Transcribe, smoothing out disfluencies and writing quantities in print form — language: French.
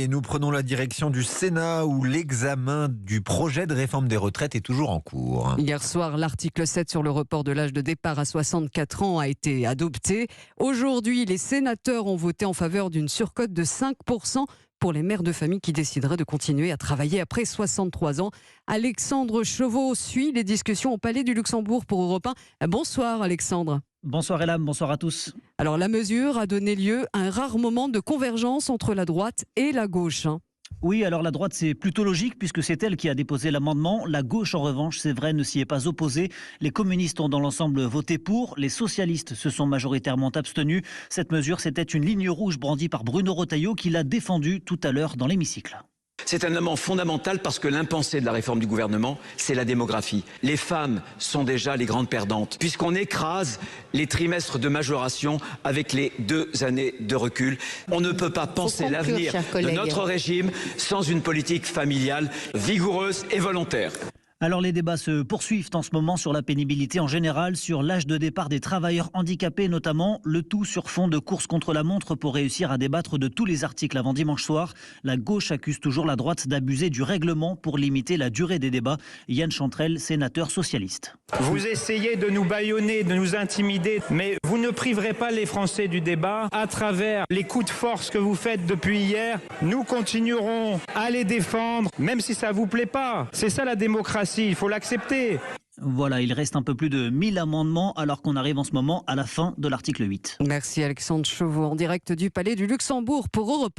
Et nous prenons la direction du Sénat où l'examen du projet de réforme des retraites est toujours en cours. Hier soir, l'article 7 sur le report de l'âge de départ à 64 ans a été adopté. Aujourd'hui, les sénateurs ont voté en faveur d'une surcote de 5% pour les mères de famille qui décideraient de continuer à travailler après 63 ans. Alexandre Chauveau suit les discussions au Palais du Luxembourg pour Europe 1. Bonsoir Alexandre. Bonsoir Elam, bonsoir à tous. Alors la mesure a donné lieu à un rare moment de convergence entre la droite et la gauche. Oui, alors la droite, c'est plutôt logique puisque c'est elle qui a déposé l'amendement. La gauche, en revanche, c'est vrai, ne s'y est pas opposée. Les communistes ont dans l'ensemble voté pour. Les socialistes se sont majoritairement abstenus. Cette mesure, c'était une ligne rouge brandie par Bruno Retailleau qui l'a défendue tout à l'heure dans l'hémicycle. C'est un élément fondamental parce que l'impensé de la réforme du gouvernement, c'est la démographie. Les femmes sont déjà les grandes perdantes, puisqu'on écrase les trimestres de majoration avec les 2 années de recul. On ne peut pas penser l'avenir de notre régime sans une politique familiale vigoureuse et volontaire. Alors les débats se poursuivent en ce moment sur la pénibilité en général, sur l'âge de départ des travailleurs handicapés notamment, le tout sur fond de course contre la montre pour réussir à débattre de tous les articles avant dimanche soir. La gauche accuse toujours la droite d'abuser du règlement pour limiter la durée des débats. Yann Chantrel, sénateur socialiste. Vous essayez de nous bâillonner, de nous intimider, mais vous ne priverez pas les Français du débat à travers les coups de force que vous faites depuis hier. Nous continuerons à les défendre, même si ça ne vous plaît pas. C'est ça la démocratie. Il faut l'accepter. Voilà, il reste un peu plus de 1000 amendements alors qu'on arrive en ce moment à la fin de l'article 8. Merci Alexandre Chauveau en direct du Palais du Luxembourg pour Europe 1.